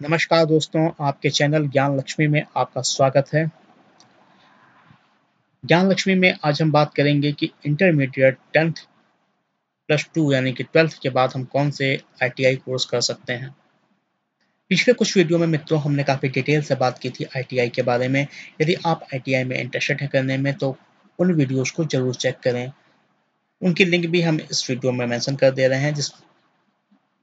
नमस्कार दोस्तों, आपके चैनल ज्ञान लक्ष्मी में आपका स्वागत है। ज्ञान लक्ष्मी में आज हम बात करेंगे कि इंटरमीडिएट 10th प्लस 2 यानी कि 12th के बाद हम कौन से आईटीआई कोर्स कर सकते हैं। पिछले कुछ वीडियो में मित्रों हमने काफ़ी डिटेल से बात की थी आईटीआई के बारे में। यदि आप आईटीआई में इंटरेस्टेड हैं करने में तो उन वीडियोज़ को ज़रूर चेक करें। उनकी लिंक भी हम इस वीडियो में मेंशन कर दे रहे हैं। जिस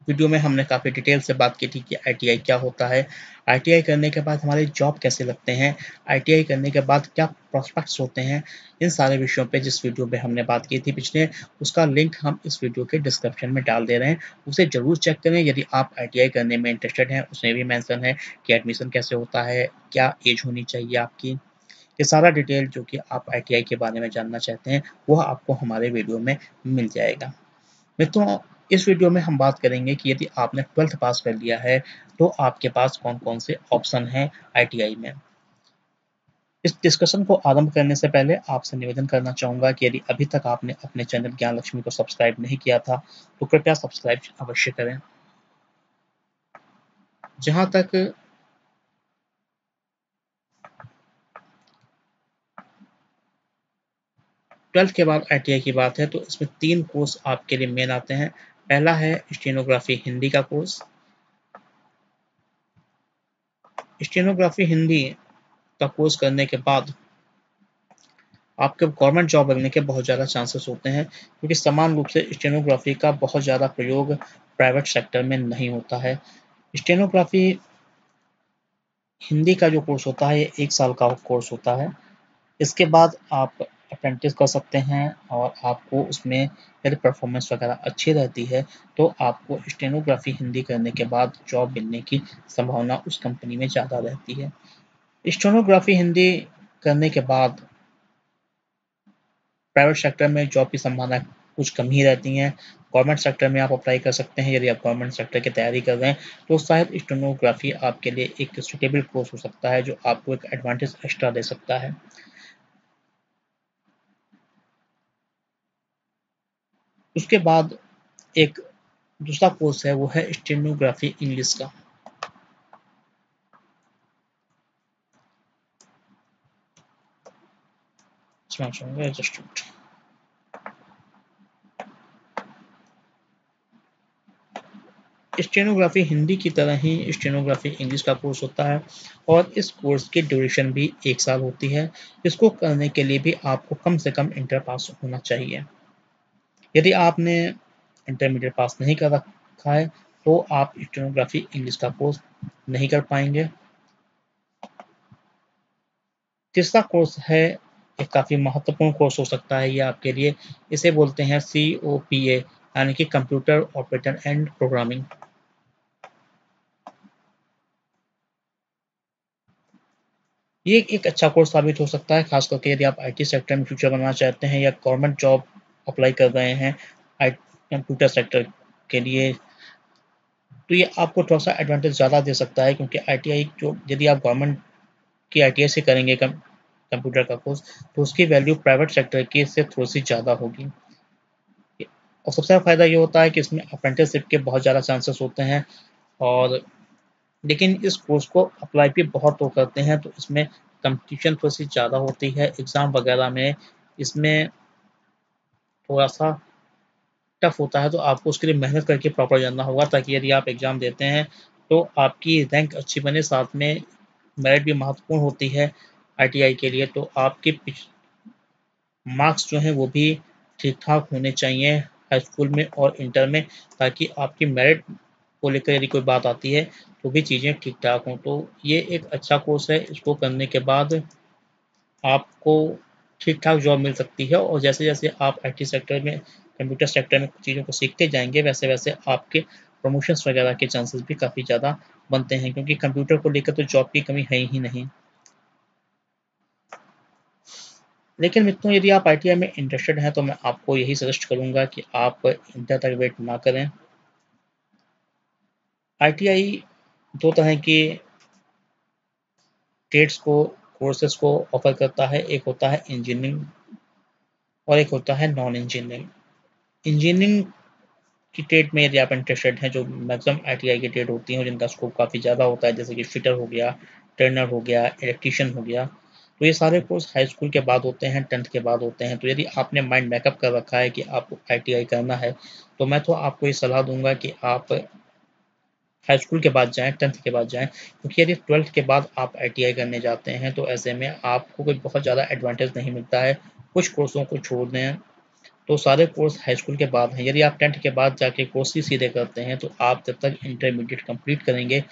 वीडियो में हमने काफ़ी डिटेल से बात की थी कि आईटीआई क्या होता है, आईटीआई करने के बाद हमारे जॉब कैसे लगते हैं, आईटीआई करने के बाद क्या प्रॉस्पेक्ट्स होते हैं, इन सारे विषयों पे जिस वीडियो पे हमने बात की थी पिछले, उसका लिंक हम इस वीडियो के डिस्क्रिप्शन में डाल दे रहे हैं। उसे ज़रूर चेक करें यदि आप आईटीआई करने में इंटरेस्टेड हैं। उसमें भी मेंशन है कि एडमिशन कैसे होता है, क्या एज होनी चाहिए आपकी, ये सारा डिटेल जो कि आप आईटीआई के बारे में जानना चाहते हैं, वह आपको हमारे वीडियो में मिल जाएगा। मित्रों, इस वीडियो में हम बात करेंगे कि यदि आपने 12th पास कर लिया है तो आपके पास कौन-कौन से ऑप्शन हैं आईटीआई में। इस डिस्कशन को आरंभ करने से पहले आपसे निवेदन करना चाहूँगा कि यदि अभी तक आपने अपने चैनल ज्ञान लक्ष्मी को सब्सक्राइब नहीं किया था, तो कृपया सब्सक्राइब अवश्य करें। जहाँ तक 12th के बाद आईटीआई की बात है तो इसमें 3 कोर्स आपके लिए मेन आते हैं। पहला है स्टेनोग्राफी हिंदी का कोर्स। स्टेनोग्राफी हिंदी का कोर्स करने के बाद आपके गवर्नमेंट जॉब लगने के बहुत ज़्यादा चांसेस होते हैं, क्योंकि समान रूप से स्टेनोग्राफी का बहुत ज़्यादा प्रयोग प्राइवेट सेक्टर में नहीं होता है। स्टेनोग्राफी हिंदी का जो कोर्स होता है ये 1 साल का कोर्स होता है। इसके बाद आप अप्रेंटिस कर सकते हैं और आपको उसमें यदि परफॉर्मेंस वगैरह अच्छी रहती है तो आपको स्टेनोग्राफी हिंदी करने के बाद जॉब मिलने की संभावना उस कंपनी में ज़्यादा रहती है। स्टेनोग्राफी हिंदी करने के बाद प्राइवेट सेक्टर में जॉब की संभावना कुछ कम ही रहती हैं। गवर्नमेंट सेक्टर में आप अप्लाई कर सकते हैं। यदि आप गवर्नमेंट सेक्टर की तैयारी कर रहे हैं तो शायद स्टेनोग्राफी आपके लिए एक सूटेबल कोर्स हो सकता है जो आपको एक एडवांटेज एक्स्ट्रा दे सकता है। उसके बाद एक दूसरा कोर्स है वो है स्टेनोग्राफी इंग्लिश का। स्टेनोग्राफी हिंदी की तरह ही स्टेनोग्राफी इंग्लिश का कोर्स होता है और इस कोर्स की ड्यूरेशन भी 1 साल होती है। इसको करने के लिए भी आपको कम से कम इंटर पास होना चाहिए। यदि आपने इंटरमीडिएट पास नहीं कर रखा है तो आप स्टेनोग्राफी इंग्लिश का कोर्स नहीं कर पाएंगे। तीसरा कोर्स है, एक काफ़ी महत्वपूर्ण कोर्स हो सकता है ये आपके लिए। इसे बोलते हैं COPA यानी कि कंप्यूटर ऑपरेटर एंड प्रोग्रामिंग। ये एक अच्छा कोर्स साबित हो सकता है, खास करके यदि आप आईटी सेक्टर में फ्यूचर बनाना चाहते हैं या गवर्नमेंट जॉब अप्लाई कर रहे हैं कंप्यूटर सेक्टर के लिए, तो ये आपको थोड़ा सा एडवांटेज ज़्यादा दे सकता है, क्योंकि आईटीआई जो यदि आप गवर्नमेंट की आईटीआई से करेंगे कंप्यूटर का कोर्स तो उसकी वैल्यू प्राइवेट सेक्टर की से थोड़ी सी ज़्यादा होगी। और सबसे बड़ा फ़ायदा ये होता है कि इसमें अप्रेंटिसशिप के बहुत ज़्यादा चांसेस होते हैं। और लेकिन इस कोर्स को अप्लाई भी बहुत लोग करते हैं तो इसमें कंपटीशन थोड़ी सी ज़्यादा होती है एग्ज़ाम वगैरह में। इसमें थोड़ा सा टफ होता है तो आपको उसके लिए मेहनत करके प्रॉपर जानना होगा, ताकि यदि आप एग्ज़ाम देते हैं तो आपकी रैंक अच्छी बने। साथ में मेरिट भी महत्वपूर्ण होती है आईटीआई के लिए, तो आपके मार्क्स जो हैं वो भी ठीक ठाक होने चाहिए हाई स्कूल में और इंटर में, ताकि आपकी मेरिट को लेकर यदि कोई बात आती है तो भी चीज़ें ठीक ठाक हों। तो ये एक अच्छा कोर्स है, इसको करने के बाद आपको ठीक ठाक जॉब मिल सकती है। और जैसे जैसे आप आईटी सेक्टर में कंप्यूटर सेक्टर में चीज़ों को सीखते जाएंगे वैसे वैसे आपके प्रमोशंस वगैरह के चांसेस भी काफ़ी ज़्यादा बनते हैं, क्योंकि कंप्यूटर को लेकर तो जॉब की कमी है ही नहीं। लेकिन मित्रों, यदि आप आईटीआई में इंटरेस्टेड हैं तो मैं आपको यही सजेस्ट करूंगा कि आप इंटर तक वेट ना करें। आईटीआई 2 तरह के ट्रेड्स को कोर्सेज को ऑफर करता है। एक होता है इंजीनियरिंग और एक होता है नॉन इंजीनियरिंग। इंजीनियरिंग की ट्रेड में यदि आप इंटरेस्टेड हैं, जो मैक्सिमम आईटीआई की ट्रेड होती हैं और जिनका स्कोप काफ़ी ज़्यादा होता है, जैसे कि फिटर हो गया, टर्नर हो गया, इलेक्ट्रीशियन हो गया, तो ये सारे कोर्स हाई स्कूल के बाद होते हैं, 10th के बाद होते हैं। तो यदि आपने माइंड मेकअप कर रखा है कि आपको आईटीआई करना है, तो मैं तो आपको ये सलाह दूंगा कि आप हाई स्कूल के बाद जाएँ, 10th के बाद जाएँ, क्योंकि यदि 12th के बाद आप आईटीआई करने जाते हैं, तो ऐसे में आपको कोई बहुत ज़्यादा एडवांटेज नहीं मिलता है। कुछ कोर्सों को छोड़ दें, तो सारे कोर्स हाई स्कूल के बाद हैं। यदि आप 10th के बाद जाके कोर्स ही सीधे करते हैं, तो आप जब तक इंटरमीडिएट कंप्लीट करेंगे,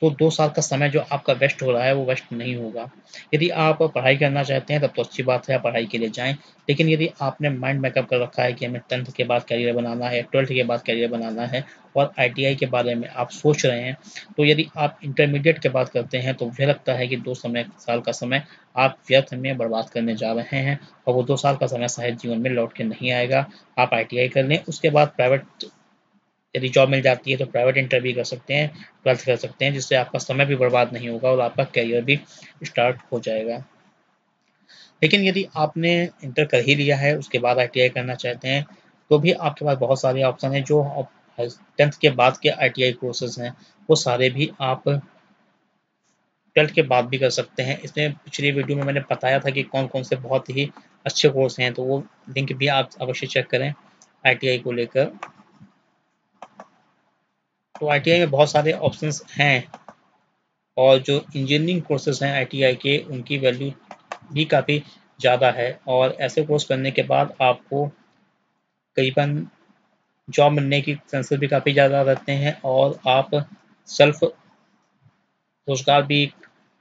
तो 2 साल का समय जो आपका वेस्ट हो रहा है, वो वेस्ट नहीं होगा। यदि आप पढ़ाई करना चाहते हैं, तब तो अच्छी बात है, आप पढ़ाई के लिए जाएँ। लेकिन यदि आपने माइंड मेकअप कर रखा है कि हमें 10th के बाद करियर बनाना है, 12th के बाद करियर बनाना है और आईटीआई के बारे में आप सोच रहे हैं, तो यदि आप इंटरमीडिएट के बाद करते हैं, तो मुझे लगता है कि 2 साल का समय आप व्यर्थ में बर्बाद करने जा रहे हैं और वो 2 साल का समय शायद जीवन में लौट के नहीं आएगा। आप आईटीआई कर लें, उसके बाद प्राइवेट यदि जॉब मिल जाती है तो प्राइवेट इंटरव्यू कर सकते हैं, 12th कर सकते हैं, जिससे आपका समय भी बर्बाद नहीं होगा और आपका करियर भी स्टार्ट हो जाएगा। लेकिन यदि आपने इंटर कर ही लिया है, उसके बाद आईटीआई करना चाहते हैं, तो भी आपके पास बहुत सारे ऑप्शन हैं। जो 10th के बाद के आईटीआई कोर्सेज हैं, वो सारे भी आप 12th के बाद भी कर सकते हैं। इसमें पिछली वीडियो में मैंने बताया था कि कौन कौन से बहुत ही अच्छे कोर्स हैं, तो वो लिंक भी आप अवश्य चेक करें आईटीआई को लेकर। तो आईटीआई में बहुत सारे ऑप्शंस हैं और जो इंजीनियरिंग कोर्सेज हैं आईटीआई के, उनकी वैल्यू भी काफ़ी ज़्यादा है और ऐसे कोर्स करने के बाद आपको करीबन जॉब मिलने की चांसेस भी काफ़ी ज़्यादा रहते हैं और आप सेल्फ रोजगार भी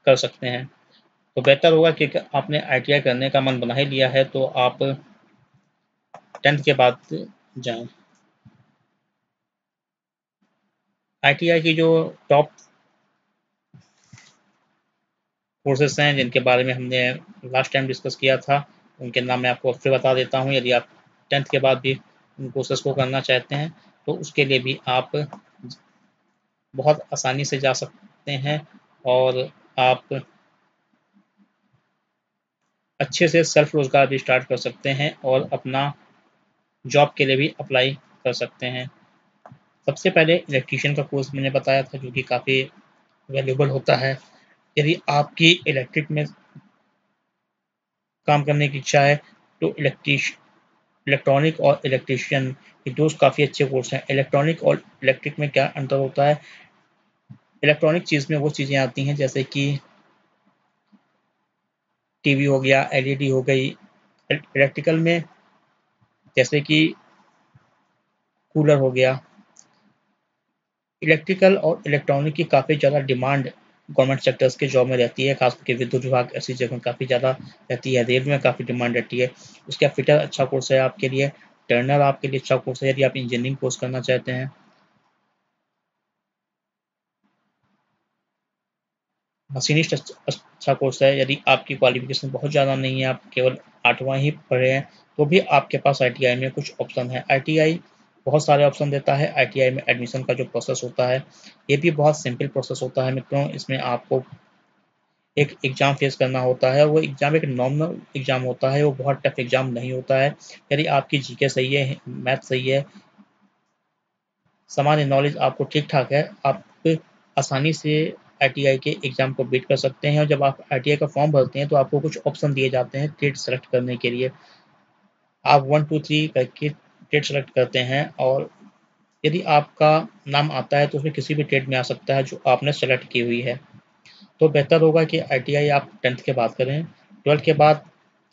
कर सकते हैं। तो बेहतर होगा कि आपने आईटीआई करने का मन बना ही लिया है, तो आप 10th के बाद जाएं। आईटीआई की जो टॉप कोर्सेस हैं, जिनके बारे में हमने लास्ट टाइम डिस्कस किया था, उनके नाम मैं आपको फिर बता देता हूँ। यदि आप 10th के बाद भी उन कोर्सेस को करना चाहते हैं, तो उसके लिए भी आप बहुत आसानी से जा सकते हैं और आप अच्छे से सेल्फ रोजगार भी स्टार्ट कर सकते हैं और अपना जॉब के लिए भी अप्लाई कर सकते हैं। सबसे पहले इलेक्ट्रीशियन का कोर्स मैंने बताया था, जो कि काफ़ी वैल्यूबल होता है। यदि आपकी इलेक्ट्रिक में काम करने की इच्छा है, तो इलेक्ट्रॉनिक और इलेक्ट्रीशियन ये दो काफ़ी अच्छे कोर्स हैं। इलेक्ट्रॉनिक और इलेक्ट्रिक में क्या अंतर होता है? इलेक्ट्रॉनिक चीज़ में वो चीज़ें आती हैं जैसे कि टीवी हो गया, एलईडी हो गई। इलेक्ट्रिकल में जैसे कि कूलर हो गया। इलेक्ट्रिकल और इलेक्ट्रॉनिक की काफ़ी ज़्यादा डिमांड गवर्नमेंट सेक्टर्स के जॉब में रहती है, खास करके विद्युत विभाग ऐसी जगह काफ़ी ज़्यादा रहती है। रेल में काफ़ी डिमांड रहती है। उसका फिटर अच्छा कोर्स है आपके लिए। टर्नर आपके लिए अच्छा कोर्स है यदि आप इंजीनियरिंग कोर्स करना चाहते हैं। मशीनिस्ट अच्छा कोर्स है यदि आपकी क्वालिफिकेशन बहुत ज़्यादा नहीं है, आप केवल 8वां ही पढ़े हैं, तो भी आपके पास आईटीआई में कुछ ऑप्शन है। आईटीआई बहुत सारे ऑप्शन देता है। आईटीआई में एडमिशन का जो प्रोसेस होता है, ये भी बहुत सिंपल प्रोसेस होता है मित्रों। इसमें आपको एक एग्ज़ाम फेस करना होता है। वो एग्ज़ाम एक नॉर्मल एग्ज़ाम होता है, वो बहुत टफ एग्ज़ाम नहीं होता है। यदि आपकी जीके सही है, मैथ सही है, सामान्य नॉलेज आपको ठीक-ठाक है, आप आसानी से आईटीआई के एग्ज़ाम को बीट कर सकते हैं और जब आप आईटीआई का फॉर्म भरते हैं, तो आपको कुछ ऑप्शन दिए जाते हैं ट्रेड सेलेक्ट करने के लिए। आप 1, 2, 3 करके ट्रेड सेलेक्ट करते हैं और यदि आपका नाम आता है, तो उसमें किसी भी ट्रेड में आ सकता है जो आपने सेलेक्ट की हुई है। तो बेहतर होगा कि आईटीआई आप 10th के बाद करें। 12th के बाद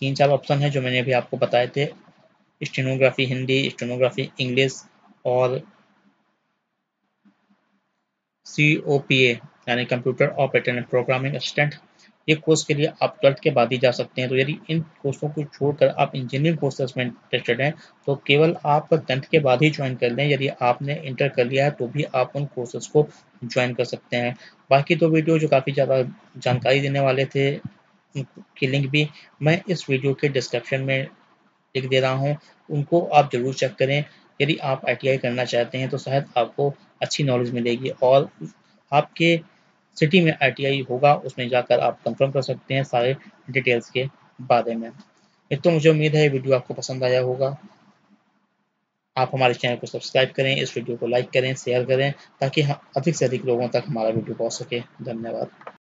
3-4 ऑप्शन हैं जो मैंने अभी आपको बताए थे। स्टेनोग्राफी हिंदी, स्टेनोग्राफी इंग्लिश और COPA यानी computer operator and programming assistant. ये कोर्स के लिए आप 12th के बाद ही जा सकते हैं। तो यदि इन कोर्सों को छोड़कर आप इंजीनियरिंग कोर्सेज में इंटरेस्टेड हैं, तो केवल आप 10th के बाद ही ज्वाइन कर लें। यदि आपने इंटर कर लिया है, तो भी आप उन कोर्सेज को ज्वाइन कर सकते हैं। बाकी 2 वीडियो जो काफ़ी ज़्यादा जानकारी देने वाले थे, उनकी लिंक भी मैं इस वीडियो के डिस्क्रिप्शन में लिख दे रहा हूँ। उनको आप ज़रूर चेक करें। यदि आप आईटीआई करना चाहते हैं, तो शायद आपको अच्छी नॉलेज मिलेगी और आपके सिटी में आईटीआई होगा, उसमें जाकर आप कंफर्म कर सकते हैं सारे डिटेल्स के बारे में। तो मुझे उम्मीद है ये वीडियो आपको पसंद आया होगा। आप हमारे चैनल को सब्सक्राइब करें, इस वीडियो को लाइक करें, शेयर करें ताकि अधिक से अधिक लोगों तक हमारा वीडियो पहुंच सके। धन्यवाद।